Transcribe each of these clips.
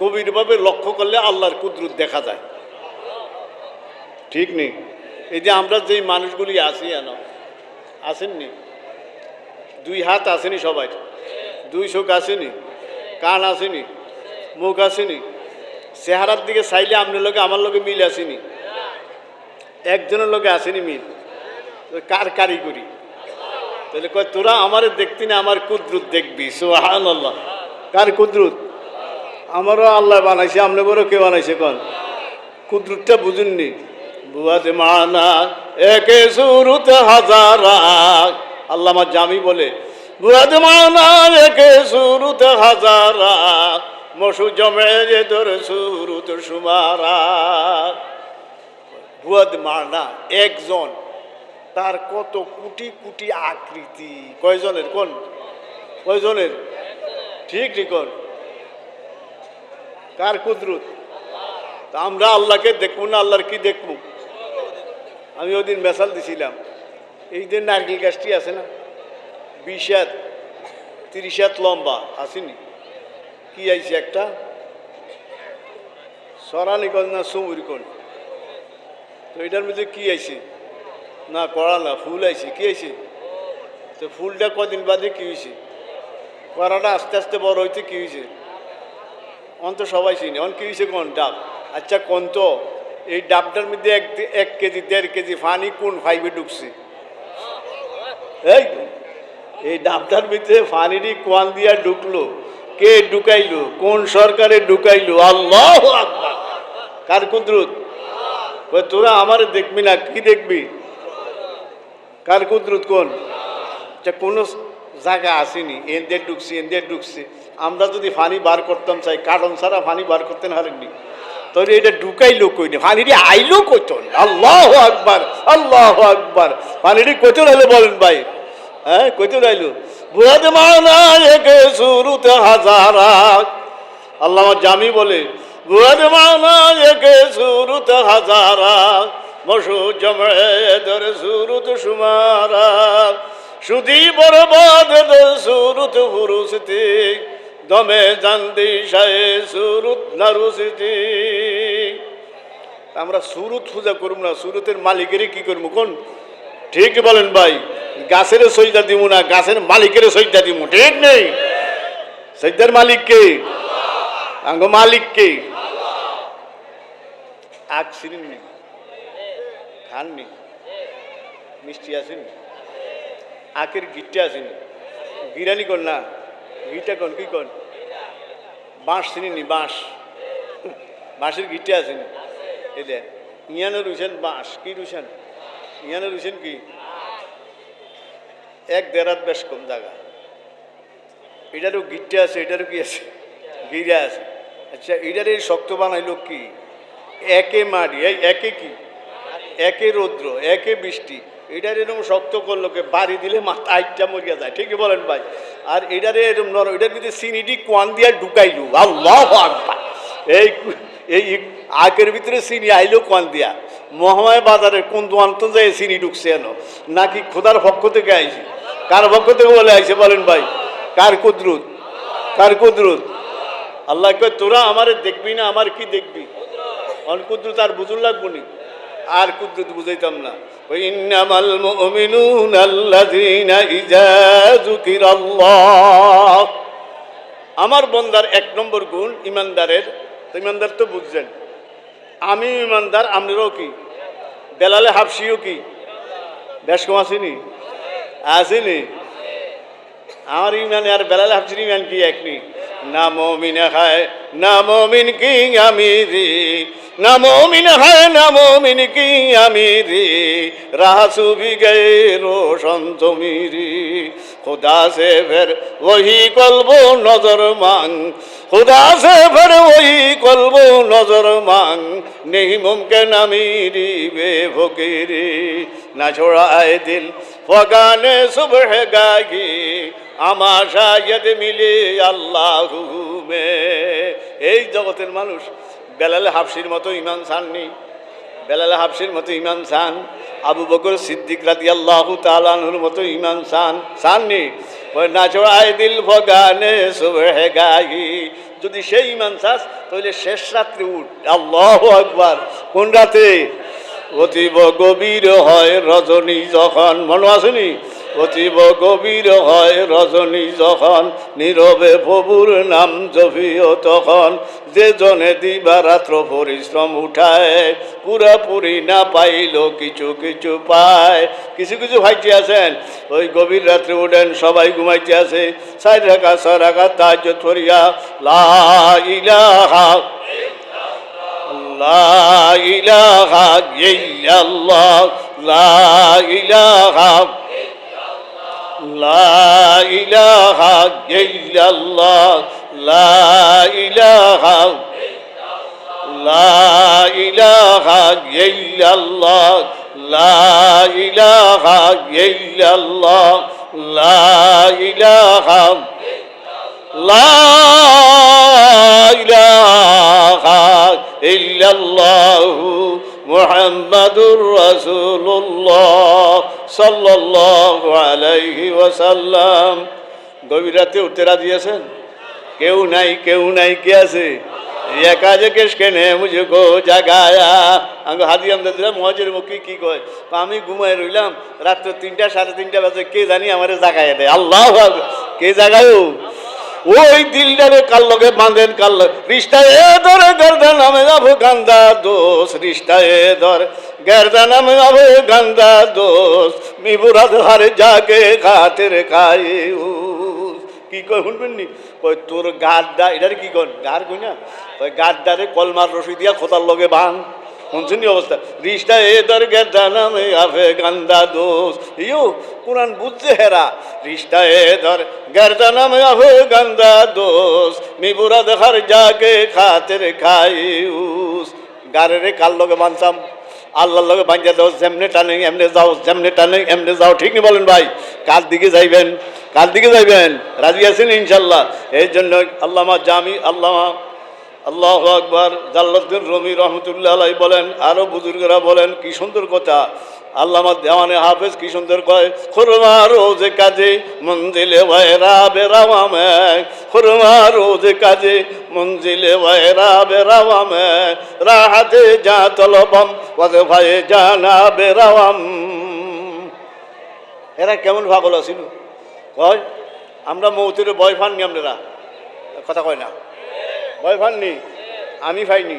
গভীরভাবে লক্ষ্য করলে আল্লাহর কুদরত দেখা যায়। ঠিক নেই? এই যে আমরা যেই মানুষগুলি আছি আসেননি, দুই হাত আসেনি সবাই, দুই চোখ আসেনি, কান আসেনি, মুখ আসেনি, চেহারার দিকে চাইলে আপনার লোকে আমার লোকে মিল আসেনি, একজনের লোকে আসেনি মিল। কার কারিগরি? তাহলে কয় তোরা আমারে দেখতি না, আমার কুদরত দেখবি। সুবহানাল্লাহ। কার কুদরত? আমারও আল্লাহ বানাইছে, আপনাদেরও কে বানাইছে? কন কুদরতটা বুঝুননি? বুয়াতে মানা একে সুরত হাজারা, আল্লামা জামি বলে বুয়াতে মানা একে সুরত হাজারা, মসু জমে যে তোর সুরত সুমারা। বুয়াদ মানা একজন, তার কত কোটি কোটি আকৃতি। কয়জনের? কোন কয়জনের? ঠিক ঠিক কোন? কার কুদরত? আমরা আল্লাহকে দেখবো না, আল্লাহর কি দেখবো? আমি ওদিন মেসাল দিছিলাম, এই যে নারকেল গাছটি আছে না, 20 হাত 30 হাত লম্বা আসেনি, কি আইছে একটা সরানি কন না সুমুরি কন, তো এটার মধ্যে কি আইছে? না কড়া না, ফুল আইছে। কি আইছে? তো ফুলটা কদিন বাদে কি হয়েছে? কড়াটা আস্তে আস্তে বড় হইতে কি হয়েছে? অন্ত সবাই চিনি। অন কি হয়েছে? কোন ডাব? আচ্ছা কোন তো এই ডাবটার মধ্যে 1 কেজি 1.5 কেজি পানি কোন ফাইভে ঢুকছে? এই ডাবটার ভিতরে পানিরই কোয়ান দিয়া ঢুকলো, কে ঢুকাইলো? কোন সরকারে ঢুকাইলো? আল্লাহু আকবার। কার কুদরত? তোরা আমারে দেখবি না, কি দেখবি? কার কুদরত? কোন কোনো জায়গা আসেনি, এনদের ঢুকছে এনদের ঢুকছে। আমরা যদি পানি বার করতাম চাই, কারণ ছাড়া পানি বার করতে না হারেননি, তাহলে এটা ঢুকাইলো কইনি, পানিটি আইলো কইতন। আল্লাহু আকবার, আল্লাহু আকবার। পানিটি কইতন আইলো বলেন ভাই? হ্যাঁ কইতন আইলো? বুয়াদ মানা একে সুরত হাজারা, আল্লামা জামি বলে বুয়াদ মানা একে সুরত হাজারা, মসু জমে দর সুরত সুমারা, সুদি বরবাদ দর সুরত হুরুসতি, দমে জান্দি শায়ে সুরত নারুসতি। আমরা সুরত পূজা করব না, সুরতের মালিকেরই কি করবো? কোন ঠিক বলেন ভাই? গাছের সজদা দিব না, গাছের মালিকের সজদা দিব। ঠিক নেই? সজদার মালিক কে? আঙ্গ মালিক কে? আগ সিরিন নেই, খাননি, মিষ্টি আসেনি, আখের গিটটা আসেনি, গিরানি কর না, গিটা কন কি কন? বাঁশ চিনি, বাঁশ, বাঁশের গিটটা আসেনি। এই দেখ ইয়ানো রুছেন বাঁশ, কি রুছেন? ইয়ানো রুছেন কি 1-1.5 হাত বেশ কম জায়গা। এটারও গিটটা আছে, এটারও কি আছে? গিরা আছে। আচ্ছা এটার এই শক্ত বানাইলো কি? একে মাটি, এই একে কি? একে রৌদ্র, একে বৃষ্টি। এটার এরকম শক্ত করলো কে? বাড়ি দিলে মাথা আইটা মরিয়া যায়। ঠিকই বলেন ভাই? আর এটারে এরকম নরম, এটার ভিতরে চিনিটি কোয়ান দিয়া ঢুকাইলো। আল্লাহু আকবার। এই এই আখের ভিতরে চিনি আইলো কোয়ান দিয়া। মহামায় বাজারের কোন দোয়ান তো যায় চিনি ঢুকছে এনো, নাকি খোদার পক্ষ থেকে আইছে? কার পক্ষ থেকে বলে আইছে বলেন ভাই? কার কুদরত? কার কুদরত? আল্লাহ কয় তোরা আমারে দেখবি না, আমার কি দেখবি? অন কুদরত আর বুঝুন লাগবো নি? আর কুদরত বুঝাইতাম না। ইন্নামাল মুমিনুনা আল্লাযীনা ইযা যুকিরাল্লাহ, আমার বন্দার 1 নম্বর গুণ ইমানদারের। ইমানদার তো বুঝছেন, আমি ইমানদার, আপনারাও কি? বেলালে হাফসিও কি বেশ কম আসেনি? আসেনি? আমার ইমানে আর বেলালে হাফসির ইমান কি একনি? না মুমিন হায় না মুমিন কি আমিরি, না মুমিন হায় না মুমিন কি আমিরি, রাসু भी गए रोशन तो मेरी, खुदा से फिर वही कल्बो नजर मांग, खुदा से फिर वही कल्बो नजर मांग, नहीं मुमकिन अमीरी बेफकीरी, ना छोड़ाए दिल फगाने सुबह गागी, আমা শায়দ মিলে আল্লাহ মে। এই জগতের মানুষ বেলালে হাফসির মতো ইমান চাননি, বেলালে হাফসির মতো ইমান চান, আবু বকর সিদ্দিক রাদিয়াল্লাহু তাআলা আনহুর মতো ইমান চাননি। না চড়ায় দিল ভগানে সুবহে গাহি, যদি সেই ইমান চাস তাহলে শেষ রাত্রে উঠ। আল্লাহু আকবার। কোন রাতে? অতীব গভীর হয় রজনী যখন, মনে আসেনি? অতীব গভীর হয় রজনী যখন, নীরবে প্রভুর নাম জপিও তখন, যে জনে দিবারাত্র পরিশ্রম উঠায়, পুরাপুরি না পাইল কিছু কিছু পায়। কিছু কিছু ভাইটি আছেন ওই গভীর রাত্রে উঠেন, সবাই ঘুমাইতে আছে, 4 রাকাত 6 রাকাত তাহাজ্জুদ পড়িয়া লা ইলাহা লা ইলাহা ইল্লাল্লাহ লা ইলাহা লা ইলাহা ইল্লাল্লাহ লা ইলাহা লা ইলাহা ইল্লাল্লাহ লা ইলাহা ইল্লাল্লাহ লা ইলাহা লা ইলাহা ইল্লাল্লাহু মুহাম্মাদুর রাসূলুল্লাহ সাল্লাল্লাহু আলাইহি ওয়াসাল্লাম। গভীর রাতে উঠতে রাজি আছেন? কেউ নাই, কেউ নাই, কে আছে? একা যে কেস কেনে মুঝকো জাগায়া। আমি হাজি আমদাদ মহাজের মুখী কি কয়, আমি ঘুমাই রইলাম, রাত্র 3টা 3:30 বাজে, কে জানি আমারে জাগায় দেয়। আল্লাহু আকবার। কে জাগায়? ওই দিলটারে কাল লগে বাঁধেন, কাল রিস্তা এ ধরে গর্দা নামে যাবো গান্দা দোষ, রিস্তা এ ধর গর্দা নামে যাবো গান্দা দোষ, মিবুরাদ হারে জাগে খাতের খায়ে। কি কয় শুনবেন নি? কয় তোর গাড্ডা, এটার কি কন গার কই না, কয় গাড্ডারে কলমার রশি দিয়া খোতার লগে বান। শুনছেন নি অবস্থা? রিস্তা এ ধর গর্দা নামে আফে গান্দা দোষ। ইয়ো কোরআন বুঝছে হেরা। রিস্তা এ ধর গর্দা নামে আফে গান্দা দোষ, মিবুরা দেখার জাগে খাতের খাইউস। গারে কাল লগে বানসাম, আল্লাহর লগে বাঞ্জা দাও, যেমনে টানে এমনে যাও, যেমনে টানে এমনে যাও। ঠিক নি বলেন ভাই? কার দিকে যাইবেন? কার দিকে যাইবেন? রাজি আছেন ইনশাল্লাহ? এই জন্য আল্লামা জামি আল্লামা আল্লাহু আকবার জালালউদ্দিন রুমি রহমতুল্লাহ আলাইহি বলেন, আরো বুজুর্গরা বলেন, কি সুন্দর কথা। আল্লামা দেওয়ানে হাফেজ কি সুন্দর কয়, খুরমা রোজে কাজে মঞ্জিলে ওয়রা বেরাওয়া মে, খুরমা রোজে কাজে মঞ্জিলে ওয়রা বেরাওয়া মে, রাহাতে যা তলবম ওয়াজফায়ে জানা বেরাওয়াম। এরা কেমন পাগল ছিল? কয় আমরা মৌতের ভয় পাননি, আপনারা কথা কয় না, ভয় পাননি? আমি পাইনি,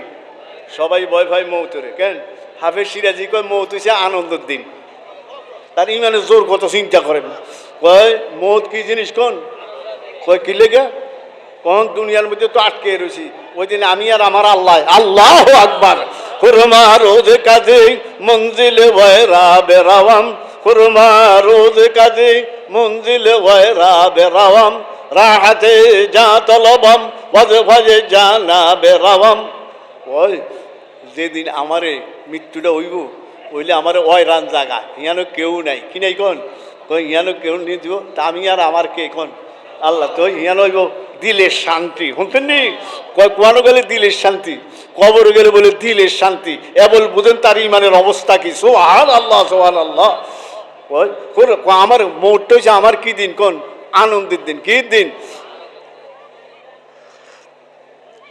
সবাই ভয় পাই মৌতরে। কেন? হাফেজ সিরাজি কয় মৌত হচ্ছে আনন্দের দিন। তার ইমানের জোর কত চিন্তা করেন। কয় মৌত কি জিনিস? কোন কয় কি লেগে? কোন দুনিয়ার মধ্যে তো আটকে রয়েছি, ওই দিন আমি আর আমার আল্লাহ। আল্লাহু আকবার। খুরমা রোজ কাজে মঞ্জিলে ওয়রা বেরাওয়াম, খুরমা রোজ কাজে মঞ্জিলে ওয়রা বেরাওয়াম, রাহাতে যা তলবম ওয়াজফায়ে জানা বেরাওয়াম। ওই যেদিন আমারে মৃত্যুটা হইব, হইলে আমার ওয়রান জাগা, ইয়ানো কেউ নাই। কি নাই? কোন কই ইয়ানো কেউ নিয়ে দিব, তা আমি আর আমার কে? কোন আল্লাহ। তো ইয়ানো হইব দিলের শান্তি। শুনতেন নি? কয় কোয়ানো গেলে দিলের শান্তি, কবর গেলে বলে দিলের শান্তি। এবল বুঝেন তার ইমানের অবস্থা কি? সুবহানাল্লাহ সুবহানাল্লাহ। কয় আমার মৌতটা হচ্ছে আমার কি দিন? কোন আনন্দের দিন। কি দিন?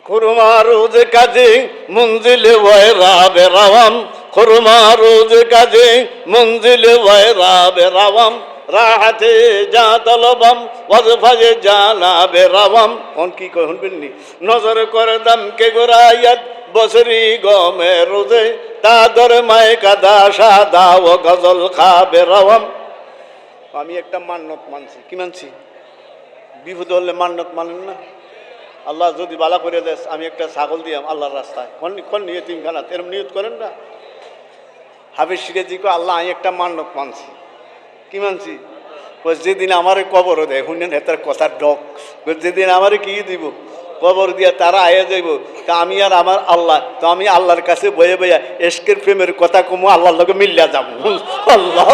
খুরমা রোজ কাজে মঞ্জিলে ওয়রা বেরাওয়াম, খুরমা রোজ কাজে মঞ্জিলে ওয়রা বেরাওয়াম, রাহাতে যা তলবম ওয়াজফায়ে জানা বেরাওয়াম। কোন কি কয় শুনবেন নি? নজর করে দাম কে গোরায়াত বসরি গমে রোজে, তাদর মায় কাদা সাদা ও গজল খা বেরাওয়াম। আমি একটা মান্নত মানছি। কি মানছি? বিপদ হলে মান্নত মানেন না? আল্লাহ যদি বালা করে দেয়, আমি একটা ছাগল দিয়াম আল্লাহর রাস্তায়, কোন নিয়ে তিনখানাত এরম নিয়ত করেন না? হাফেজ সিরাজি কো আল্লাহ আমি একটা মান্নত মানছি। কি মানছি? যেদিন আমার কবর দেয়, শুনেন হেতার কথার ডক, যেদিন আমার কি দিব কবর দিয়া তারা আয়া যাইব, তা আমি আর আমার আল্লাহ, তো আমি আল্লাহর কাছে বয়ে বইয়া এশকের প্রেমের কথা কমু, আল্লাহর লগে মিল্লা যাবো। আল্লাহ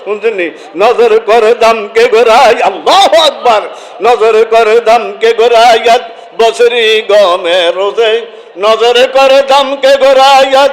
শুনছেন নি? নজর করে দামকে গোরাই, আল্লাহু আকবার। নজর করে দামকে গোরাইয়াত বসরি গমে রোজে, নজর করে দামকে গোরাইয়াত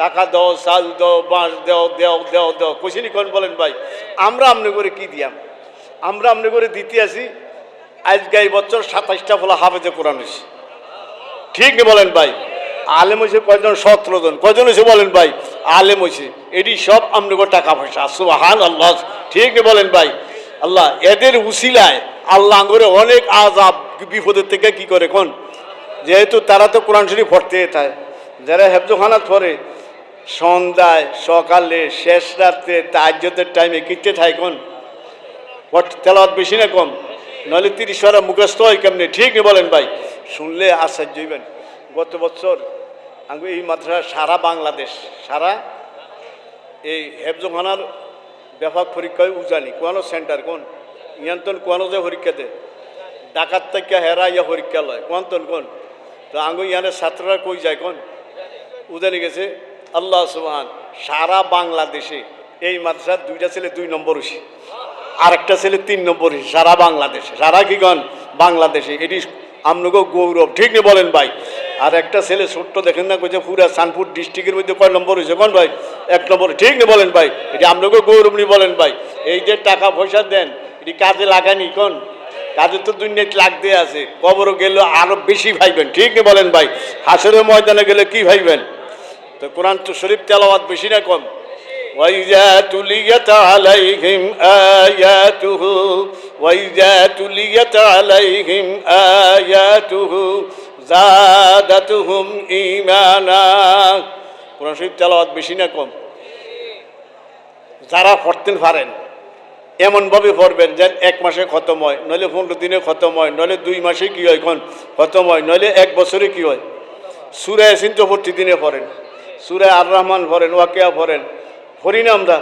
টাকা দাও, চাল দাও, বাঁশ দাও, দেও দেও দেও, কইসিনি কোন বলেন ভাই? আমরা আমনে করে কি দিয়াম? আমরা আমনে করে দিতে আসি। আজকে এই বছর 27টা ফলা হাফেজে কোরআন হয়েছে, ঠিক না বলেন ভাই? আলেম হয়েছে কয়জন? 17 জন। কয়জন হয়েছে বলেন ভাই? আলেম হয়েছে। এটি সব আমনগর টাকা পয়সা। সুবহান আল্লাহ, ঠিক না বলেন ভাই? আল্লাহ এদের উসিলায় আল্লাহ করে অনেক আযাব বিপদের থেকে কি করে কোন, যেহেতু তারা তো কোরআন শরীফ পড়তে থাকে। যারা হেফজখানাত পড়ে সন্ধ্যায়, সকালে, শেষ রাত্রে, তাহাজ্জুদের টাইমে কিনতে থাকে কোন, তেলাওয়াত বেশি না কম? নইলে 30 পারা মুখস্থ হয় কেমনে, ঠিক না বলেন ভাই? শুনলে আশ্চর্য হইবেন। গত বছর আমি এই মাদ্রাসা সারা বাংলাদেশ, সারা এই হেফজখানার ব্যাপক পরীক্ষায় উজানি কোন সেন্টার কোন নিয়ন্ত্রণ কোন যে পরীক্ষা দেয়, ডাকাত থেকে হেরা ইয়া পরীক্ষা লয় কোন কোন। তো আঙ্গু ইয়ানে ছাত্ররা কই যায় কোন, উজানি গেছে। আল্লাহ সুবহান, সারা বাংলাদেশে এই মাদ্রাসার 2টা ছেলে 2 নম্বর হয়েছে, আরেকটা ছেলে 3 নম্বর হয়েছে। সারা বাংলাদেশে, সারা কি গণ বাংলাদেশে, এটি আমনগো গৌরব, ঠিক না বলেন ভাই? আর একটা ছেলে ছোট্ট দেখেন না, কইছে পুরা সানপুর ডিস্ট্রিক্টের মধ্যে কয় নম্বর হয়েছে কোন ভাই? 1 নম্বর, ঠিক না বলেন ভাই? এটি আমনগো গৌরব নি বলেন ভাই? এই যে টাকা পয়সা দেন, এটি কাজে লাগানি কোন? কাজে তো দুনিয়াতে লাগতে আছে। কবরও গেলে আরো বেশি ভাইবেন, ঠিক না বলেন ভাই? হাসরের ময়দানে গেলে কি ভাইবেন? তো কোরআন তো শরীফ তেলাওয়াত বেশি না কম? وَإِذَا تُلِيَتْ عَلَيْهِمْ آيَاتُهُ وَإِذَا تُلِيَتْ عَلَيْهِمْ آيَاتُهُ زَادَتْهُمْ إِيمَانًا। কোরআন শরীফ তেলাওয়াত বেশি না কম? যারা পড়তে পারেন এমনভাবে পড়বেন যেন 1 মাসে খতম হয়, নইলে 15 দিনে খতম হয়, নইলে 2 মাসে কি হয় কোন খতম হয়, নইলে 1 বছরে কি হয়। সূরা ইয়াসিন তো প্রতিদিনে পড়েন, সূরা আর রহমান পড়েন, ওয়াকিয়া পড়েন, পড়ি না আমরা?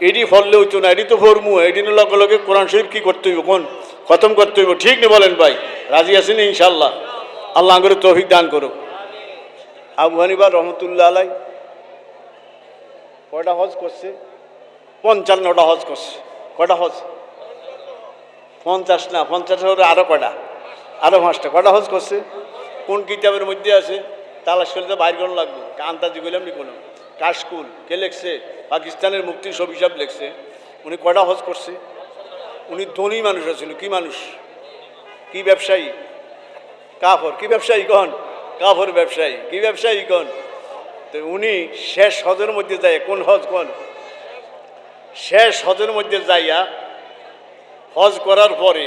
এটি পড়লে হইতো না, এটি তো পড়মু। এটি লগে লগে কোরআন শরীফ কি করতে হইব কোন, খতম করতে হইব, ঠিক না বলেন ভাই? রাজি আছেন ইনশাল্লাহ? আল্লাহ করে তৌফিক দান করুক। আবু হানিফা রহমতুল্লাহ আলাই কয়টা হজ করছে? 55টা হজ করছে। কয়টা হজ? 50 না, 50 আরো কয়টা, আরো 5টা। কয়টা হজ করছে? কোন কিতাবের মধ্যে আছে? তালাশ করতে বাইর করানো লাগবে। আন্তাজি করলাম নি কোনো কাশকুল কে লেখছে? পাকিস্তানের মুফতি শফি সাহেব লেখছে। উনি কয়টা হজ করছে? উনি ধনী মানুষ আছিল। কি মানুষ? কি ব্যবসায়ী? কাফর। কি ব্যবসায়ী কন? কাফর ব্যবসায়ী। কি ব্যবসায়ী কন? তো উনি শেষ হজের মধ্যে যায়, কোন হজ কন? শেষ হজের মধ্যে যাইয়া হজ করার পরে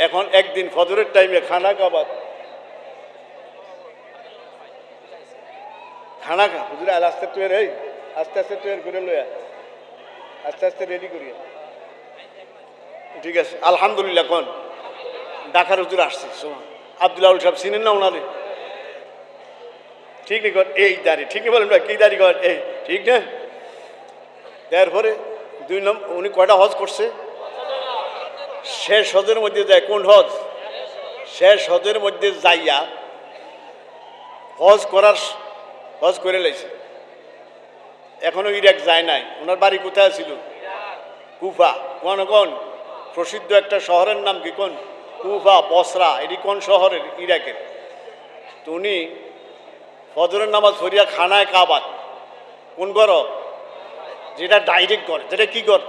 এখন একদিন ফজরের টাইমে খানা কাবাত খানা খা হুজুর আল আস্তে তৈরি, এই আস্তে আস্তে তৈরি করে লইয়া, আস্তে আস্তে রেডি করিয়া, ঠিক আছে আলহামদুলিল্লাহ। কোন ঢাকার হুজুর আসছে আব্দুল্লাহ সাহেব, চিনেন না ওনারে? ঠিক নেই কর এই দাঁড়ি, ঠিক নেই বলেন ভাই? কি দাঁড়ি কর এই, ঠিক না? তারপরে 2 নম্বর উনি কয়টা হজ করছে? শেষ হজের মধ্যে যায়। কোন হজ? শেষ হজের মধ্যে যাইয়া হজ করে লাইছে। এখনো ইরাক যায় নাই। ওনার বাড়ি কোথায় ছিল? কুফা। কোন প্রসিদ্ধ একটা শহরের নাম কি কোন? কুফা, বসরা। এটি কোন শহরের? ইরাকের। তো উনি ফজরের নামাজ পড়িয়া খানায় কাবাত কোন ঘর? যেটা ডাইরেক্ট ঘর, যেটা কি ঘর?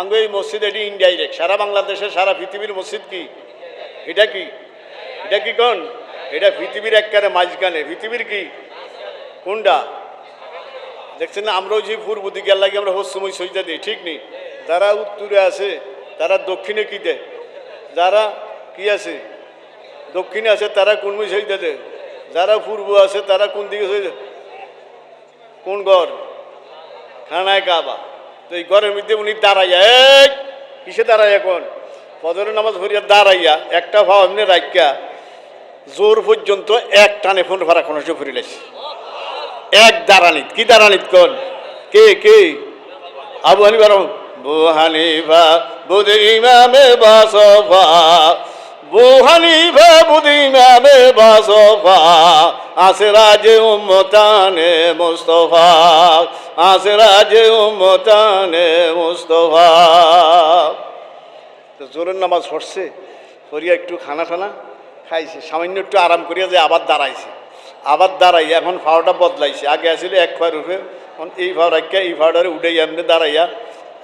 আঙ্গ এই মসজিদ এটি ইনডাইরেক্ট। সারা বাংলাদেশের, সারা পৃথিবীর মসজিদ কি এটা? কি এটা? কি কোন? এটা পৃথিবীর একবারে মাঝখানে। পৃথিবীর কি কোনটা দেখছেন না? আমরাও যে পূর্ব দিকে লাগে আমরা পশ্চিমই সইজা দিই, ঠিক নেই? যারা উত্তরে আছে তারা দক্ষিণে কি দেয়, যারা কি আছে দক্ষিণে আছে তারা কোন মুই সইজা দেয়, যারা পূর্ব আছে তারা কোন দিকে সইজা, কোন ঘর? খানায় কাবা। তো এই ঘরের মধ্যে উনি দাঁড়াইয়া, এই কিসে দাঁড়াই? এখন ফজরের নামাজ পড়িয়া দাঁড়াইয়া একটা ভাব এমনি রাখিয়া জোর পর্যন্ত এক টানে ফোন ভাড়া কোনো সে ফিরিলেছে। এক দাঁড়ানিত। কি দাঁড়ানিত কোন? কে কে? আবু হানিফা। বু হানিফা বুধ ইমামে বাসফা, বু হানিফা বুধ ইমামে বাসফা, আসরাজে উম্মতানে মুস্তফা, আসরাজে উম্মতানে মুস্তফা। তো জোরের নামাজ পড়ছে, পড়িয়া একটু খানা টানা খাইছে, সামান্য একটু আরাম করিয়া যে আবার দাঁড়াইছে। আবার দাঁড়াইয়া এখন ফাওয়াটা বদলাইছে, আগে আসছিল এক ফাওয়ার উপরে, এখন এই ফাওয়ার রাখিয়া এই ফাওয়ারে উঠে এমনি দাঁড়াইয়া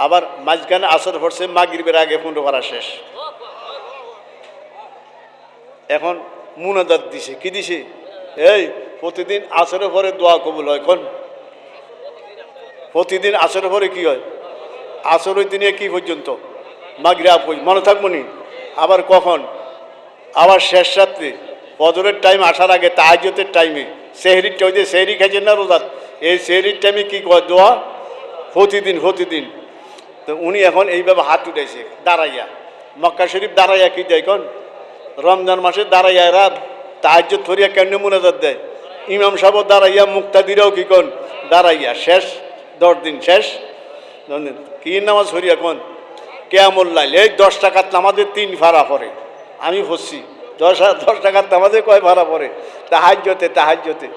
আবার মাঝখানে আসর পড়ছে, মাগরিবের আগে 15 পারা শেষ। এখন মুনাজাত দিছে, কি দিছে? এই প্রতিদিন আসরের পরে দোয়া কবুল হয়, কোন প্রতিদিন আসরের পরে কি হয়? আসরের দিনে কি পর্যন্ত? মাগরিব মনে থাকবো নি। আবার কখন? আবার শেষ রাত্রে ফজরের টাইম আসার আগে তাহাজ্জুদের টাইমে সেহরির টাইমে, সেহরি খাইছেন না রোজাত, এই সেহরির টাইমে কি কয় দোয়া? প্রতিদিন প্রতিদিন। তো উনি এখন এইভাবে হাত উঠেছে দাঁড়াইয়া, মক্কা শরীফ দাঁড়াইয়া কি দেয় কোন? রমজান মাসে দাঁড়াইয়া এরা তাহাজ্জুদ ফরিয়া কেমনে মুনাজাত দেয়? ইমাম সাহেব দাঁড়াইয়া, মুক্তাদিরাও কি কোন? দাঁড়াইয়া। শেষ 10 দিন শেষ কি নামাজ ফরিয়া কোন? কিয়ামুল লাইল। এই 10 টাকার নামাজে 3 ভাড়া পড়ে, আমি বসছি 10 টাকার নামাজে কয় ভাড়া পড়ে? তাহাজ্জুদে তাহাজ্জুদে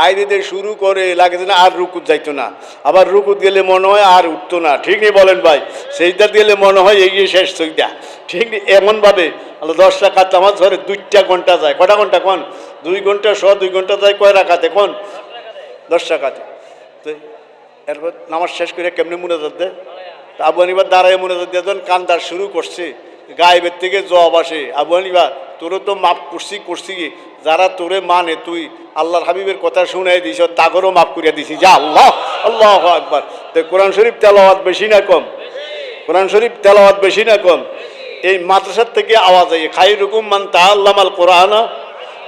আইদিদের শুরু করে লাগে না, আর রুকুত যাইতো না, আবার রুকুত গেলে মনে হয় আর উঠতো না, ঠিক নেই বলেন ভাই? সেইটা দিলে মনে হয় এই শেষ সেইটা, ঠিক নেই? এমনভাবে 10 টাকার নামাজ ধরে 2টা ঘন্টা যায়, কটা ঘন্টা কোন? 2 ঘন্টা 2 ঘন্টা যায়, কয় রাকাতে কোন? 10 টাকাতে। তো এরপর নামাজ শেষ করে কেমনি মুনাজাত দেয়? আবু হানিফা দাঁড়ায় মুনাজাত দিয়ে যখন কান্দার শুরু করছে, গায়েবের থেকে জবাব আসে, আবু হানিফা তোরে তো মাফ করছি যারা তোরে মানে তুই আল্লাহর হাবিবের কথা শুনাই দিস, তাগরও মাফ করিয়া দিছি, যা। আল্লাহ আল্লাহু আকবার। তো কোরআন শরীফ তেলাওয়াত বেশি না কম? কোরআন শরীফ তেলাওয়াত বেশি না কম? এই মাদ্রাসার থেকে আওয়াজ হয়, খায়রুকুম মান তাআল্লামাল কোরআনা,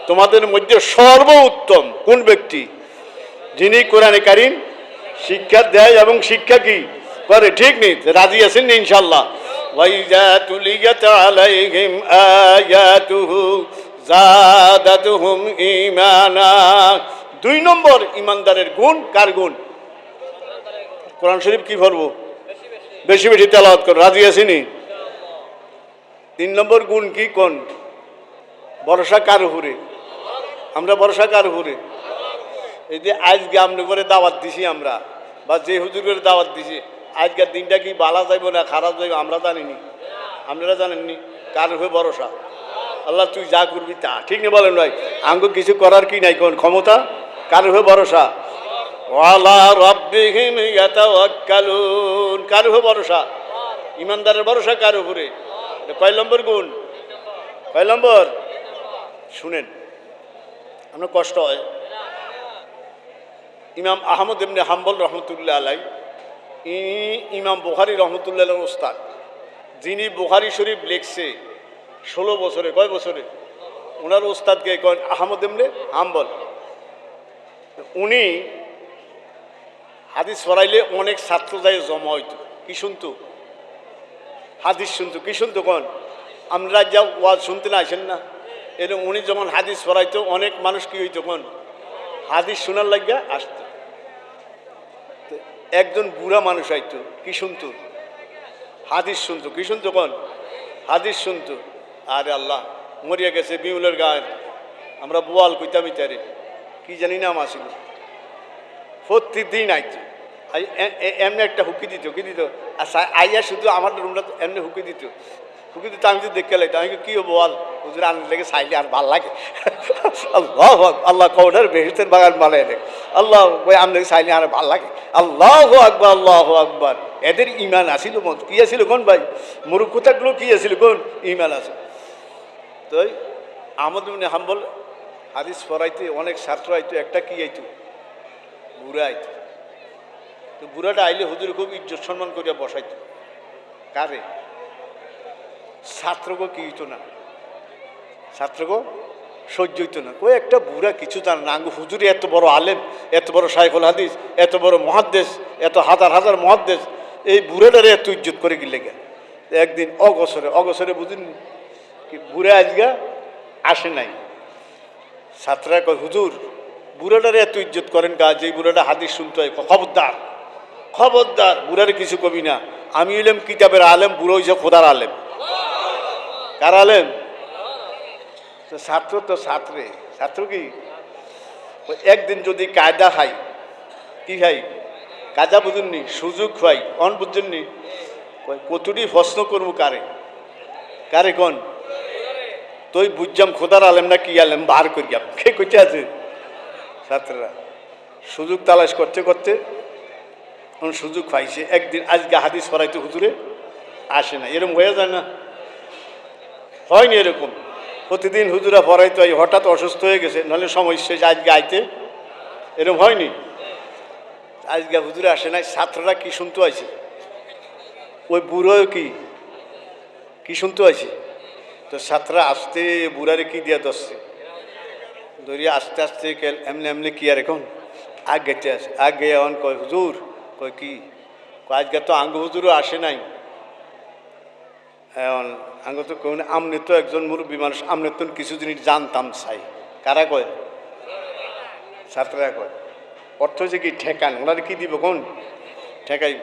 তোমাদের মধ্যে সর্বোত্তম কোন ব্যক্তি? যিনি কোরআনে কারীম শিক্ষা দেয় এবং শিক্ষা কি করে, ঠিক নেই? রাজি আছেন ইনশাআল্লাহ? ওয়াইজা তুলিয়াত আলাইহিম আয়াতুহু যাদাতুহুম ঈমানা। 2 নম্বর ইমানদারের গুণ, কার গুণ? কোরআন শরীফ কি পড়বো? বেশি বেশি তেলাওয়াত করো, রাজি আছেনি? 3 নম্বর গুণ কি কোন? ভরসা কার উপরে? আমরা ভরসা কার উপরে? এই যে আজকে আপনি করে দাওয়াত দিছি আমরা, বা যে হুজুর করে দাওয়াত দিছি, আজকের দিনটা কি বালা যাইব না খারাপ যাইব আমরা জানিনি, আপনারা জানেননি। কার উপরে ভরসা? আল্লাহ তুই যা করবি তা, ঠিক নেই বলেন ভাই? আমাকে কিছু করার কি নাই কোন ক্ষমতা? কার উপরে ভরসা? ওয়ালা রাব্বিহিম ইয়াতাওয়াক্কালুন। কার উপরে ভরসা? ইমানদারের ভরসা কার উপরে? কয় নম্বর গুণ? কয় নম্বর? শুনেন, আপনার কষ্ট হয়। ইমাম আহমদ ইবনে হাম্বল রহমতুল্লাহ আলাই, ইমাম বুখারী রহমতুল্লাহ ওস্তাদ, যিনি বুখারী শরীফ লিখছে 16 বছরে, কয় বছরে? ওনার ওস্তাদকে কয় আহমদ ইবনে হাম্বল। উনি হাদিস পড়াইলে অনেক ছাত্র যায় জমা হইতো, কি শুনতো? হাদিস শুনতো। কি শুনতো কোন? আমরা যা ওয়াজ শুনতে না আসেন না, এরকম উনি যখন হাদিস পড়াইতো অনেক মানুষ কি হইতো কোন? হাদিস শোনার লাগিয়া আসতো। একজন বুড়া মানুষ আইতো, কি শুনতো? হাদিস শুনতো। কি শুনতো কোন? হাদিস শুনতো। আরে আল্লাহ, মরিয়া গেছে বিমলের গায়ে, আমরা বোয়াল কইতাম ইতারে, কি জানি নাম আসিল, প্রতিদিন আইতো। এমনি একটা হুকি দিত, কি দিত? আচ্ছা আইয়া শুধু আমার রুমটা এমনি হুকি দিত, হুকি দিত। আমি তো দেখতে লাগতো, আমি কি বল হুজুর আনলে লেগে চাইলে আর ভাল লাগে। আল্লাহ আল্লাহ কৌটার বেহেশতের বাগান বানাই দেখ, আল্লাহ ওই আমলে চাইলে আর ভাল লাগে। আল্লাহু আকবার আল্লাহু আকবার। এদের ইমান আসিল, মত কি আসিল কোন ভাই? মুরুক্ষতাগুলো কি আসিল কোন? ইমান আছে। তো আহমদ ইবনে হাম্বল হাদিস পড়াইতে অনেক ছাত্র আইতো, একটা কি আইতো? বুড়া আইতো। তো বুড়াটা আইলে হুজুর খুব ইজ্জত সম্মান করিয়া বসাইতো। কারে? ছাত্রকে কি হইতো না, ছাত্রকে সহ্য হইতো না। কই একটা বুড়া কিছু জানে না, আঙ্গু হুজুরে এত বড় আলেম, এত বড় শাইখুল হাদিস, এত বড় মহাদ্দেশ, এত হাজার হাজার মহাদ্দেশ, এই বুড়াটারে এত ইজ্জত করে গেলে গেল। একদিন অগসরে বুঝুন কি বুড়া আজগা আসে নাই। ছাত্ররা কয় হুজুর বুড়াটারে এত ইজ্জত করেন কা, যে বুড়াটা হাদিস শুনতে হয়। খবরদার খবরদার, বুড়ারে কিছু কবি না, আমি হইলাম কিতাবের আলেম, বুড়ো হইছে খোদার আলেম। কার আলেম? তো ছাত্র তো ছাত্র কি একদিন যদি কায়দা খাই, কি খাই? কাজা বুঝুননি, সুযোগ খাই, অন বুঝছেননি, কতটি প্রশ্ন করবো কারে? কারে কোন? তুই বুঝজাম খোদার আলেম না কি আলেম বার করিয়াম, কে কইতে আছে? ছাত্ররা সুযোগ তালাশ করতে করতে সুযোগ পাইছে, একদিন আজকে হাদিস পড়াইতে হুজুরে আসে না, এরকম হয়ে যায় না? হয়নি এরকম? প্রতিদিন হুজুরা পড়াইতে হয়, হঠাৎ অসুস্থ হয়ে গেছে, নাহলে সমস্যা যে আজকে আইতে, এরকম হয়নি? আজকে হুজুরে আসে নাই, ছাত্ররা কি শুনতে আছে? ওই বুড়ো কি শুনতে আছে? তো ছাত্ররা আসতে বুড়ারে কি দিয়া দশছে ধরিয়া আস্তে আস্তে এমনি এমনি কি আর এখন আগে আসে, আগে এখন কয় হুজুর, কয় কি, আজকে তো আঙ্গ হুজুরও আসে নাই, এখন আঙ্গ তো কেউ আমনে তো একজন মুরব্বী মানুষ, আমনে তো কিছু জিনিস জানতাম চাই। কারা কয়? ছাত্ররা কয়। অর্থ হচ্ছে কি ঠেকান, ওনারা কি দিব কোন ঠেকাই?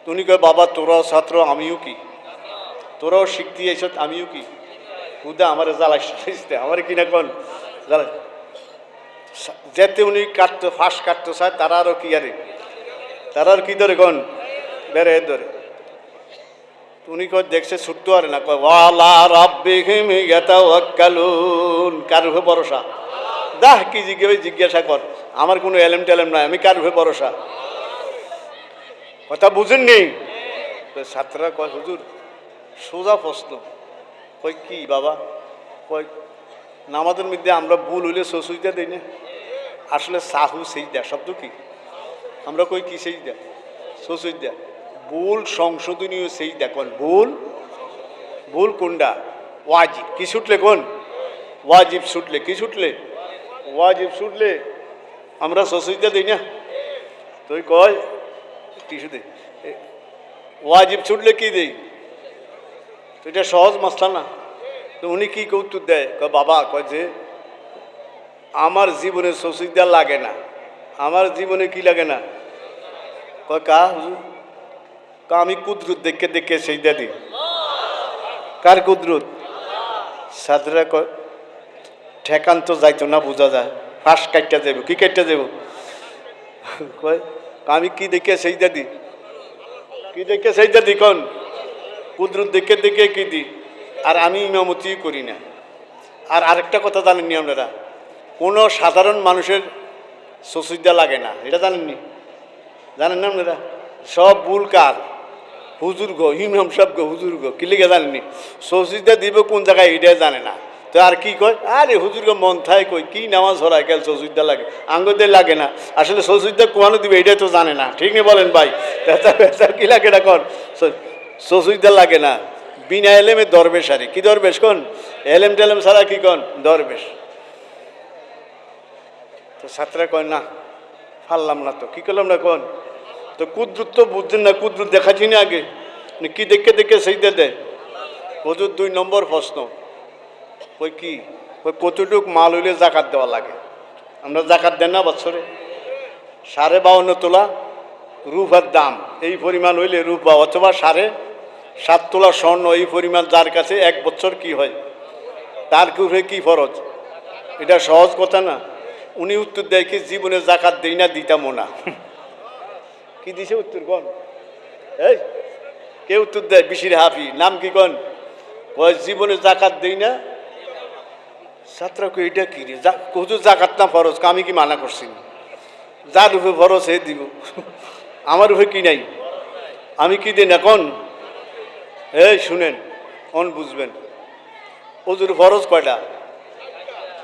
তুমি কয় বাবা তোরাও ছাত্র আমিও কি, তোরাও শিখতে এস আমিও কি, খুদা আমার জ্বালাই আমার কি না কোন জ্বালা যেতে উনি কাটতো ফাঁস কাটতো চায়, তারা আরও কি আরে, তারা আর কি ধরে কোন বেড়ে ধরে। উনি কয় দেখছে ছুটতে পারে না, কয় ওয়ালা রাব্বিহিম ইয়াতাওয়াক্কালুন, কার উপরে ভরসা? দাহ কি জিজ্ঞাসা কর, আমার কোনো এলেম টেলেম নাই, আমি কার উপরে ভরসা? কথা বুঝেননি? ছাত্ররা কয় হুজুর সোজা প্রশ্ন। কই কি বাবা? কই নামাজের মধ্যে আমরা ভুল হইলে সসুইটা দিই না, আসলে সাহু সেইদা শব্দ কি? আমরা কই কি সেইদা? সসুইদা। ভুল সংশোধনীয় সেইদা কোন? ভুল কোনটা? ওয়াজিব। কি ছুটলে কোন? ওয়াজিব ছুটলে। কি ছুটলে? ওয়াজিব ছুটলে আমরা সসুইটা দিই না। তুই কয় টিসু দে, ওয়াজিব ছুটলে কি দেই? তো এটা সহজ মাসলা না। তো উনি কি উত্তর দেয়? কয় বাবা, কয় যে আমার জীবনে সসিদা লাগে না। আমার জীবনে কি লাগে না? কয় কা হুজুর? আমি কুদরত দেখে দেখে সেইদা দিই। কার কুদরত? ছাত্ররা কয় ঠেকান তো যাইতো না, বোঝা যায়, ফাঁস কাটটা যাব। কি কাটটা যাব? কয় আমি কি দেখে সেইদা দিই? কি দেখে সেইদা দিই কোন? কুদরত দেখে দেখে কি দিই। আর আমি ইমামতি করি না। আর আরেকটা কথা জানেননি আপনারা? কোনো সাধারণ মানুষের সসিদা লাগে না, এটা জানেননি? জানেন না আপনারা? সব ভুল কার? হুজুর গো, ইমাম সাহেব গো, হুজুর গো। কি লিখে জানেননি? সসিদা দিব কোন জায়গায় এটা জানে না। তো আর কি কয়? আরে হুজুর গো মন থায় কই কি নামাজ হরায় কেন সসিদা লাগে, আঙ্গদের লাগে না। আসলে সসিদা কোয়ানো দিবে এটাই তো জানে না। ঠিক নেই বলেন ভাই? কি লাগে এটা কর? সসিদা লাগে না। বিনা এলেমে দরবেশ। আরে কি দরবেশ কোন? এলেম টেলেম ছাড়া কি কোন দরবেশ? তো ছাত্ররা কয় না পারলাম না, তো কি করলাম না কোন? তো কুদরত তো বুঝছেন না, কুদরত দেখাচ্ছি না আগে, কি দেখে দেখে সেইটা দেয়। হুজুর 2 নম্বর প্রশ্ন। ওই কি? ওই কতটুক মাল হইলে জাকাত দেওয়া লাগে? আমরা জাকাত দেন না বছরে? 52.5 তোলা রূপার দাম এই পরিমাণ হইলে রূপা, অথবা 7.5 তোলা স্বর্ণ এই পরিমাণ যার কাছে 1 বছর কি হয়, তার উপরে কি ফরজ? এটা সহজ কথা না। উনি উত্তর দেয় কি জীবনে জাকাত দেই না, দিতামও না। কি দিছে উত্তর কোন? এই কে উত্তর দেয়? বিশির হাফি। নাম কি কোন? ওই জীবনে জাকাত দেই না। ছাত্রকে এটা কি রে? হুজুর জাকাত না ফরজ? আমি কি মানা করছি? যার উপরে ফরজ হে দিব, আমার উপরে কি নাই? আমি কি দিই না কোন? এই শুনেন, কোন বুঝবেন? অজুর ফরজ কয়টা?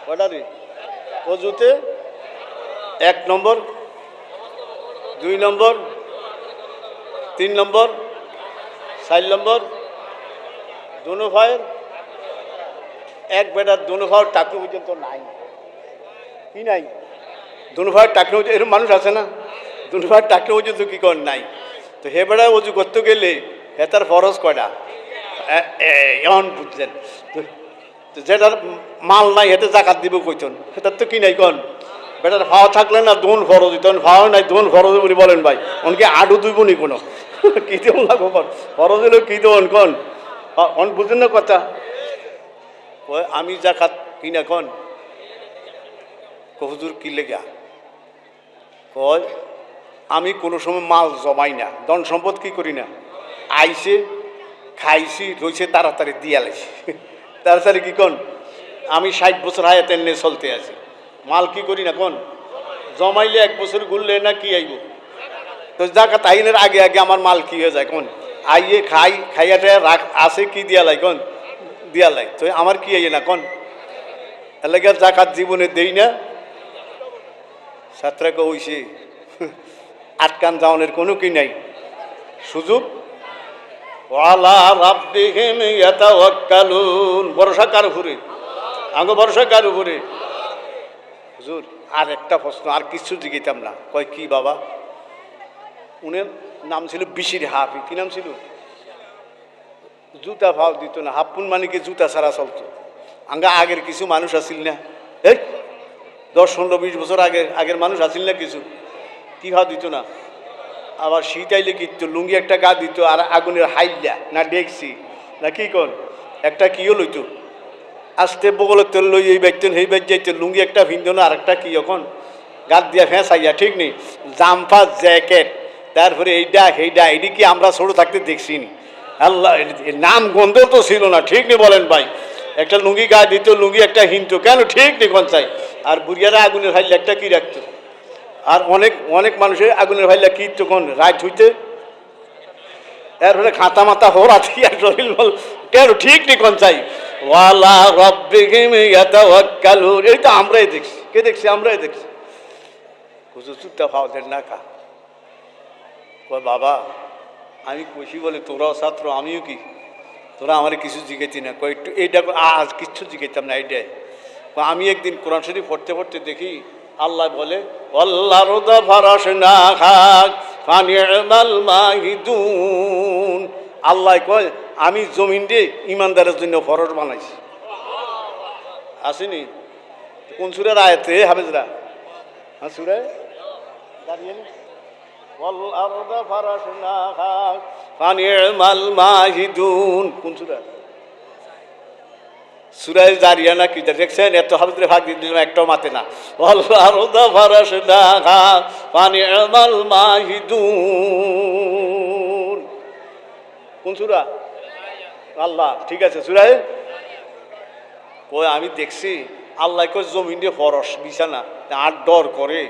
কয়টা রে? অজুতে 1 নম্বর, 2 নম্বর, 3 নম্বর, 4 নম্বর, দোনো ভাইয়ের এক বেটার দোনো ভাইয়ের টাকলু পর্যন্ত নাই। কি নাই? দোনো ভাইয়ের টাকলু, এরকম মানুষ আছে না? দোনো ভাইয়ের টাকলু পর্যন্ত কি কর নাই। তো হে বেড়া অজু করতে গেলে হে তার ফরজ কয়টা? এমন বুঝছেন? তো যেটার মাল নাই হেতে জাকাত দিব কইতন, সেটার তো কি নাই কন? বেটার ফাওয়া থাকলে না দোন ফরজ দিত, ফাওয়া নাই দোন ফরজ উনি বলেন ভাই অনকে আডু দুইব নি কোনো কি দেব লাগবো কন? ফরজ হলেও কি দেবন কন? অন বুঝেন না কথা? আমি জাকাত কিনা কন? হুজুর কি লেগা? কয় আমি কোনো সময় মাল জমাই না, ধন সম্পদ কি করি না, আইসে খাইছি রয়েছে তাড়াতাড়ি দিয়া লাইছি। তাড়াতাড়ি কি কন? আমি 60 বছর হায়াতের নিয়ে চলতে আছি, মাল কি করি না কোন? জমাইলে 1 বছর ঘুরলে না কি আইব? তো জাকাত আইনের আগে আগে আমার মাল কি হয়ে যায় কোন আইয়ে খাইয়াটা রাখ আছে কি দিয়া লাই কোন দিয়া লাই তো আমার কি আইয়ে না কোন এলাকার জাকাত জীবনে দেই না ছাত্রকে হইছে আটকান যাওয়ানের কোনো কি নাই সুযোগ। ওয়ালা রাব্বিহিম ইয়াতাওয়াক্কালুন, ভরসা কার উপরে? আঙ্গ ভরসা কার উপরে? হুজুর আর একটা প্রশ্ন, আর কিছু জিজ্ঞাইতাম না। কয় কি বাবা? উনের নাম ছিল বিশির হাফি। কি নাম ছিল? জুতা ভাও দিত না, হাফপুন মানিকে জুতা ছাড়া চলতো। আঙ্গা আগের কিছু মানুষ আসিল না, এই 10-15-20 বছর আগের মানুষ আসিল না কিছু, কি ভাও দিত না। আবার শীত আইলে কিনতো লুঙ্গি একটা গা দিত, আর আগুনের হাইলা না ডেকছি না কি কর একটা কিও লইতো, আস্তে বগলের তেল লই এই বাইতেন সেই বাইত যাইতো, লুঙ্গি একটা ভিন্ন না আর একটা কি এখন গাত দিয়া ফেঁসাইয়া, ঠিক নেই জাম্পা জ্যাকেট, তারপরে এইটা সেইটা, এটি কি আমরা ছোটো থাকতে দেখছি নি? আল্লাহ, নাম গন্ধ তো ছিল না, ঠিক নেই বলেন ভাই। একটা লুঙ্গি গা দিত, লুঙ্গি একটা হিনতো, কেন ঠিক নেই কোন চাই। আর বুড়িয়ারা আগুনের হাইলে একটা কি রাখতো, আর অনেক মানুষের আগুনের ভাইলা কি তখন রাইট হইতে, এরপরে খাতা মাথা হরাতি আর শরীর বল, কেন ঠিক নেই কোন চাই। ওয়ালা রাব্বিহিম ইয়াতাওয়াক্কালুন, এই তো আমরাই দেখছি। কে দেখছি? আমরাই দেখছি। হুজুর চুপটা পাওয়া দেন না কা? কয় বাবা আমি কইছি বলে তোরাও ছাত্র, আমিও কি, তোরা আমার কিছু জিজ্ঞাইতি না? কয় একটু এইটা আজ কিচ্ছু জিজ্ঞাইতাম না এইটাই। আমি একদিন কোরআন শরীফ পড়তে পড়তে দেখি আল্লাহ বলে ওয়াল্লারদা ফারাশনাহা ফানি'মাল মাহিদুন। আল্লাহ কয় আমি জমিন দিয়ে ইমানদারের জন্য ফরজ বানাইছি। আসেনি? কোন সূরার আয়াতে হাফেজরা? হ্যাঁ সূরা দাঁড়িয়ে ওয়াল্লারদা ফারাশনাহা ফানি'মাল মাহিদুন। কোন সূরা? সূরা জারিয়া না কি দেখছেন? এত হাফেজরে ভাগ দিয়ে দিলাম, একটাও মাতে না। ওয়াল্লারদা ফারাশনাহা ফানি'মাল মাহিদুন। কোন সূরা? আল্লাহ, ঠিক আছে সূরা কই আমি দেখছি আল্লাহ কই জমিন দিয়ে ফরশ বিছানা আট ডর করে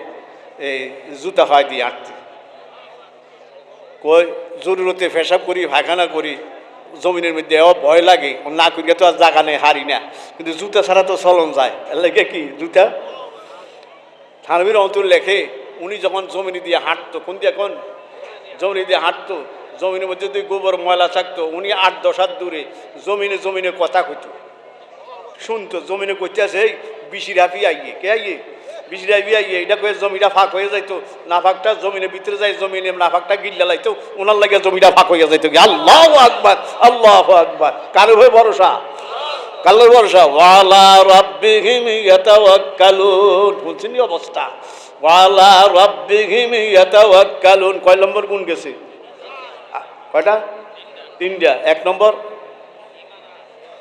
এই জুতা ফাই দিয়ে আটতে, কই জরুরতে পেশাব করি পায়খানা করি জমিনের মধ্যে ভয় লাগে, না করিয়া তো আর জায়গা নেই, হারি না, কিন্তু জুতা ছাড়া তো চলন যায়। এর লাগে কি জুতা থানবির অন্তর লেখে উনি যখন জমিনে দিয়ে হাঁটতো, কোন দিয়ে এখন জমিনে দিয়ে হাঁটতো, জমিনের মধ্যে যদি গোবর ময়লা থাকতো উনি 8-10 হাত দূরে জমিনে কথা কইতো, শুনতো জমিনে কইতে আছে এই বিশির হাফি আইয়ে, কে আইয়ে? বিশির হাফি আইয়ে, এটা কয়ে জমিটা ফাঁক হয়ে যাইতো, নাফাকটা জমিনের ভিতরে যায়, জমিনে নাফাকটা গিল্লা লাইতো, ওনার লাগে জমিটা ফাঁক হয়ে যাইতো। আল্লাহু আকবার, আল্লাহু আকবার। কার উপরে ভরসা? কাল্লার ভরসা। ওয়ালা রাব্বিহিম ইয়াতাওয়াক্কালুন, বুঝছেন কি অবস্থা? ওয়ালা রাব্বিহিম ইয়াতাওয়াক্কালুন। কয় নম্বর গুণ গেছে? কয়টা? 3টা। 1 নম্বর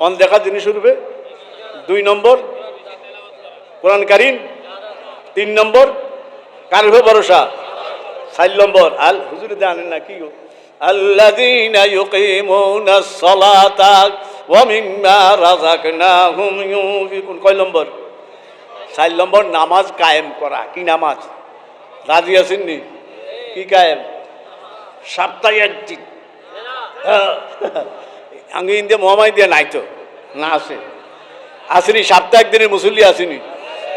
অনদেখা জিনিস রূপে, 2 নম্বর কোরআন কারীম, 3 নম্বর কার উপরে ভরসা, 4 নম্বর আল হুজুর জানেন না কি গো, আল্লাযীনা ইউকিমুনাস সালাতা ওয়া মিম্মা রাযাকনাহুম ইউনফিকুন। কয় নম্বর? 4 নম্বর নামাজ কায়েম করা। কি নামাজ? রাজি আছেন নি? কি কায়েম? সপ্তাহে একদিন আগে ইন্দে মহামাই দিয়ে নাই তো না, আছে আসেনি, সপ্তাহে একদিনের মুসল্লি আসেনি,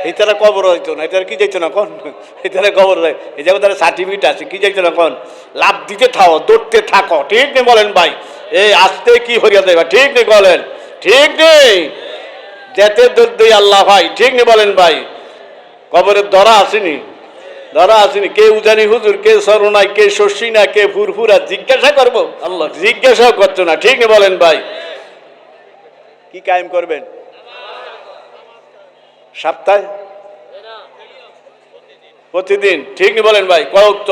এই তারা কবর হইতো না, এটার কি যাইতো না কন, এই তারা কবর হয়, এই জায়গায় তারা সার্টিফিকেট আছে, কি যাইতো না কন, লাভ দিতে থাকো, দৌড়তে থাকো, ঠিক নেই বলেন ভাই? এই আসতে কি হরিয়া দেবা, ঠিক নেই বলেন? ঠিক নেই, যেতে দৌড় দেই আল্লাহ ভাই, ঠিক নেই বলেন ভাই? কবরের ধরা আসেনি, ধরা আসেনি, কে উজানি হুজুর, কে সরনাই, কে শশী না, কে ফুরফুরা, জিজ্ঞাসা করবো? আল্লাহ জিজ্ঞাসাও করতো না, ঠিক নেই বলেন ভাই? কি কায়েম করবেন? সপ্তাহে প্রতিদিন, ঠিক নেই বলেন ভাই? কয় ওয়াক্ত?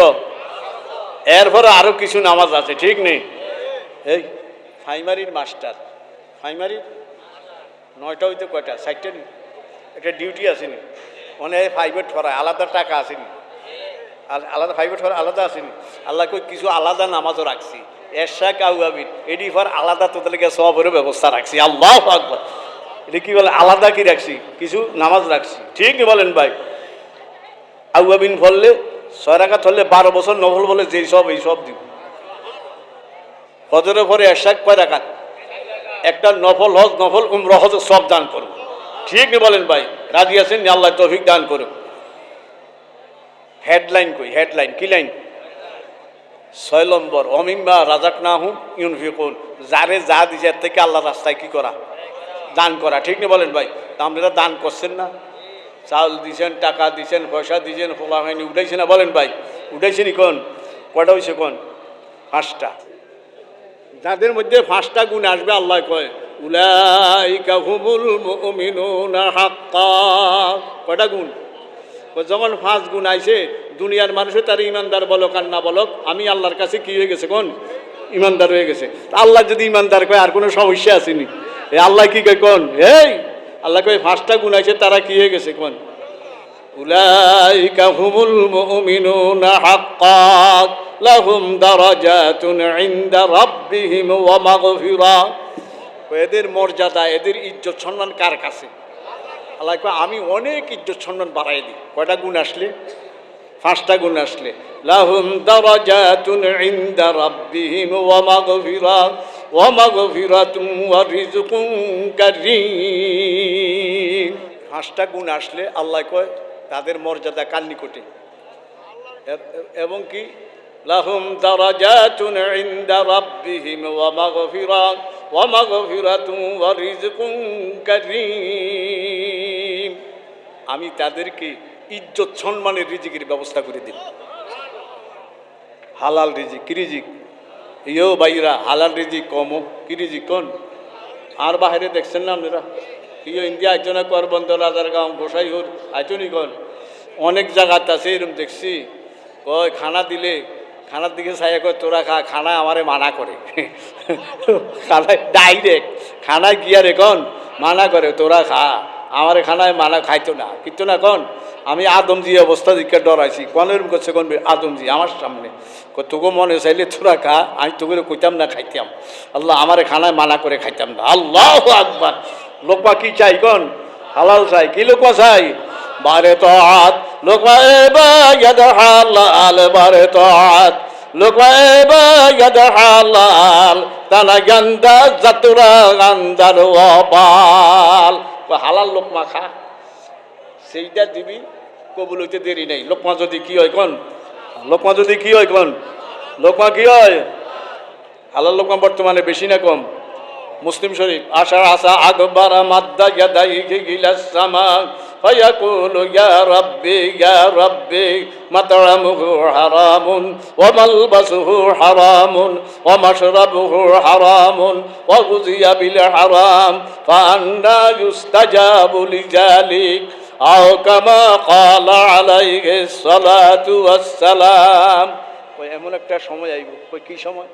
এরপরে আরো কিছু নামাজ আছে, ঠিক নেই? এই প্রাইমারির মাস্টার, প্রাইমারির 9টা হইতে কয়টা? 4টা নি, একটা ডিউটি আসেনি, মানে প্রাইভেট পড়ায় আলাদা টাকা আসেনি, আর আলাদা প্রাইভেট পড়া আলাদা আসেনি। আল্লাহ কই কিছু আলাদা নামাজও রাখছি, এশা কাউয়াবিন, এডি পর আলাদা তোদেরকে সবেরও ব্যবস্থা রাখছি। আল্লাহু আকবার। এটা কি বলে? আলাদা কি রাখছি? কিছু নামাজ রাখছি, ঠিক বলেন ভাই? আউয়াবিন পড়লে 6 রাকাত হলে 12 বছর নফল বলে যেই সব এই সব দিব। ফজরের পরে এশাক কয় রাকাত? একটা নফল হজ, নফল উমরা হজ সব দান করব। ঠিক বলেন ভাই? রাজি আছেন? আল্লাহ তৌফিক দান করুন। হেডলাইন কই? হেডলাইন কি লাইন? 6 নম্বর অমিম্মা রাযাকনাহুম ইউনফিকুন, যারে যা দিছে এর থেকে আল্লাহর রাস্তায় কি করা? দান করা। ঠিক না বলেন ভাই? তা আপনারা দান করছেন না? চাউল দিছেন, টাকা দিছেন, পয়সা দিছেন, ফোলা হয়নি উঠাইছে না? বলেন ভাই উঠাইছেনি? কোন কয়টা হয়েছে? কোন 5টা। যাদের মধ্যে 5টা গুণ আসবে আল্লাহ কয় উলাইকা হুমুল মুমিনুনা হাক্কা। কয়টা গুণ? যখন 5 গুণ আইছে দুনিয়ার মানুষে তার ইমানদার বলক আর না বলক, আমি আল্লাহর কাছে কি হয়ে গেছে? কোন ইমানদার হয়ে গেছে। আল্লাহ যদি ইমানদার কয় আর কোনো সমস্যা আসেনি? এই আল্লাহ কি কয়? কোন এই আল্লাহ কয় 5টা গুণ আইছে তারা কি হয়ে গেছে? কোন উলাইকা হুমুল মুমিনুনা হাক্কা লাহুম দারাজাতুন ইনদা রাব্বিহিম ওয়া মাগফিরা। এদের মর্যাদা, এদের ইজ্জত সম্মান কার কাছে? আল্লাহ কয় আমি অনেক ইজ্জত সম্মান বাড়াই দিই। কয়টা গুণ আসলে? 5টা গুণ আসলে লাহুম দারাজাতুন ইনদা রাব্বিহিম ওয়া মাগফিরাতুন ওয়া রিজকুন কারীম। 5টা গুণ আসলে আল্লাহ কয় তাদের মর্যাদা কার নিকটে? এবং কি লাহুম দারাজাতুন ইনদা রাব্বিহিম ওয়া মাগফিরাতুন ওয়া রিজকুন কারীম। আমি তাদেরকে ইজ্জত সম্মানের রিজিকের ব্যবস্থা করে দিই। হালাল রিজিক। কি রিজিক? ইয়ো ভাইরা হালাল রিজিক কম কি রিজিক? কোন আর বাহিরে দেখছেন না আপনারা? ইয়ো ইন্ডিয়া আইজনা করবন্দ রাজারগাঁও গোসাইহুর আইজনি কোন অনেক জায়গাতে আছে এরকম দেখছি। কয় খানা দিলে খানার দিকে চাইয়া কয় তোরা খা, খানা আমারে মানা করে। খানায় ডাইরেক্ট খানায় গিয়া রে কন মানা করে তোরা খা, আমার খানায় মানা খাইতো না কিন্তু না। কন আমি আদমজি অবস্থা দিকে ডরাইছি। কোন এরকম করছে? কোন আদমজি আমার সামনে তোকে মনে চাইলে তোরা খা, আমি তোকে কইতাম না খাইতাম। আল্লাহ আমারে খানায় মানা করে খাইতাম না। আল্লাহু আকবার। লোকমা কি চাই? কোন হালাল চাই। কি লোকমা চাই? বারে তাআত। লোকমা এবা ইয়াদ হালাল বারে তাআত। লোকমা এবা ইয়াদ হালাল তানা গান্দা জাতুরা গান্দার ওয়াবাল। হালাল লোকমা খা, সেইটা দিবি, কবুল হইতে দেরি নেই। লোকমা যদি কি হয়? কোন লোকমা যদি কি হয়? কোন লোকমা কি হয়? হালাল লোকমা বর্তমানে বেশি না কম? মুসলিম শরীফ আশা আসা আকবার মাদ্দা ইয়াদাইহি ইলাস সামা ফায়াকুলু ইয়া রাব্বি মাতআমুহু হারামুন ওয়া মালবাসুহু হারামুন ওয়া মাশরাবুহু হারামুন ওয়া গুযিয়া বিল হারাম ফাআন্না ইউস্তাজাবু লিযালিক আও কামা ক্বালা আলাইহিস সালাতু ওয়াস সালাম। ওই এমন একটা সময় আইব, কই কি সময়?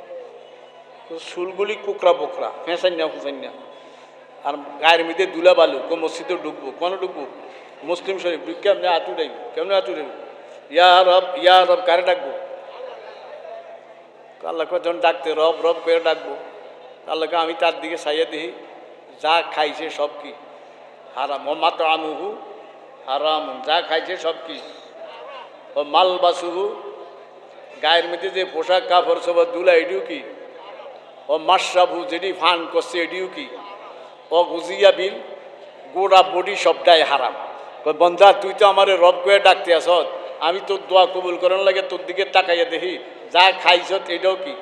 চুলগুলি কুকরা পোকরা, ফেঁসাই না ফুসাই না, আর গায়ের মধ্যে দুলা বালু। কো মসজিদে ঢুকবো, কোন ঢুকবো? মুসলিম শরীফ ঢুকে আপনি আতু ডাইব। কেমন আতু ডাইব? ইয়া রব কারে ডাকবো? আল্লাহ যখন ডাকতে রব রব করে ডাকবো, আল্লাহকে আমি তার দিকে চাইয়া দিই, যা খাইছে সব কি হারাম। ও মাতআমুহু হারাম, যা খাইছে সব কি। ও মালবাসুহু, গায়ের মধ্যে যে পোশাক কাপড় সব দুলা এটিও কি। ও মাশরাবু, যেটি ফান করছে এটিও কি। ও গুজিয়া বিল, গোড়া বডি সবটাই হারাম। বন্ধা তুই তো আমার রব করে ডাকতে আস, আমি তোর দোয়া কবুল করার লাগে তোর দিকে তাকাইয়া দেখি, যা খাইছ এটাও কি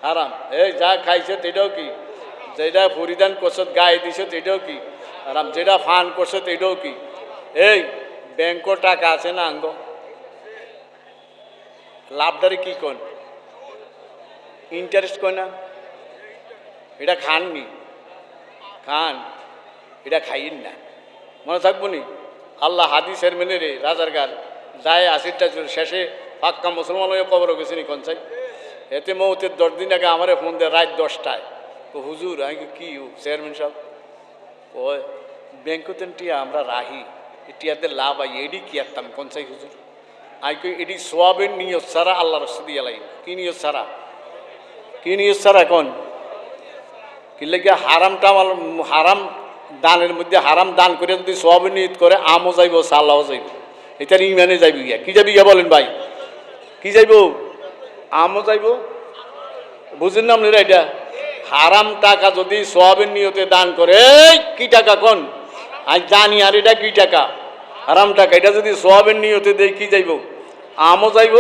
হারাম। এই যা খাইছ এটাও কি। যেটা পরিধান করছ গায়ে দিছ এটাও কি হারাম। যেটা ফান করছ এটাও কি। এই ব্যাংকর টাকা আছে না আঙ্গ, লাভদারি কি কোন ইন্টারেস্ট কয় না, এটা খাননি খান, এটা খাইন না। মনে থাকবো নি? আল্লাহ হাদিসের মেনে রে রাজার গাল যায় 80টা শেষে পাক্কা মুসলমান হয়ে কবর গেছে নি কোন চাই। এতে মৌতের 10 দিন আগে আমারে ফোন দেয় রাত 10টায়। হুজুর আমি কি চেয়ারম্যান সাহেব ওই ব্যাংকতেন টিয়া আমরা রাহি, টিয়াতে লাভ আই এডি কি আরতাম কোন চাই হুজুর। আই কই এডি সোয়াবের নিয়ত ছাড়া আল্লাহ রসে দিয়ে লাই। কি নিয়ত ছাড়া? কি নিয়ত ছাড়া? এখন কি লেগে হারামটা হারাম দানের মধ্যে হারাম দান করে যদি সোয়াবের নিয়ত করে আমও যাইব সাল্লাও যাইব। এটার ইমানে যাইবি গিয়া, কি যাবি গিয়া বলেন ভাই, কি যাইব? আমও যাইব। বুঝেন না আপনারা? এটা হারাম টাকা যদি সোয়াবের নিয়তে দান করে, এই কি টাকা কোন, আজ জানি আর এটা কি টাকা, হারাম টাকা, এটা যদি সোয়াবের নিয়তে দেয় কি যাইব? আমও যাইব,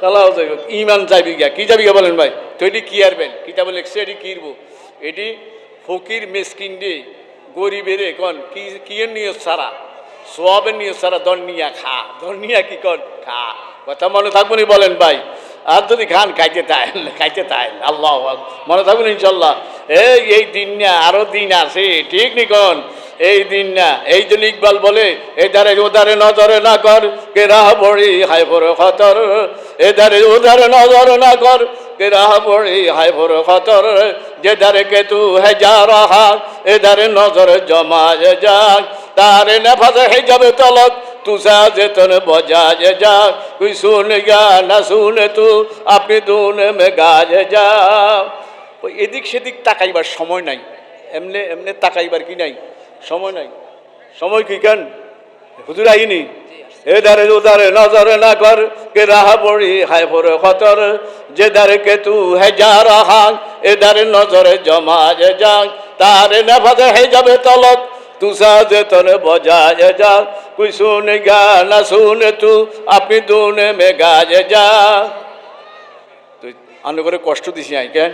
সালাও যাইব, ইমান যাইবি গিয়া, কি যাবি গিয়া বলেন ভাই? তো এটি কি আরবেন, কিতাবে লেখছে এটি কিরব, এটি ফকির মিসকিন দিয়ে গরিবের কন কি কি নিয়ত সারা, সোয়াবের নিয়ত সারা দন্নিয়া খা, দন্নিয়া কি কন খা, কথা মনে থাকবো নি বলেন ভাই? আর যদি খান খাইতে তাই আল্লাহ মনে থাকুন ইনশাল্লাহ। এই দিন না আরো দিন আছে, ঠিক নি কন? এই দিন না, এই জন্য ইকবাল বলে এদারে ওদারে নজরে না কর কে রাহ বড়ি হাই ভর খতর, এদারে ওদারে নজর না কর কে রাহ বড়ি হাই ভর খতর, যেদারে কে তু হে যা রাহা এদারে নজর জমা যাক, তারে নেফাজে হে যাবে তলক তুষা যেতন বজা যা, তুই শুনে গা না শুনে তু আপনি দুনে মে গাজ যা। ওই এদিক সেদিক তাকাইবার সময় নাই, এমনে এমনে তাকাইবার কি নাই, সময় নাই। সময় কি কেন হুজুর আইনি? এদারে উদারে নজরে না কর কে রাহা বড়ি হায় ভরে খতর, যে দারে কে তু হে যা রাহা এদারে নজরে জমা যা, তারে নেফাজে হে যাবে তলক তুষা যেতনে বজা যা, কুই শুনে গা না শুনে তু আপনি দুনে মে গাজ যা। তুই আনন্দ করে কষ্ট দিছি আই কেন?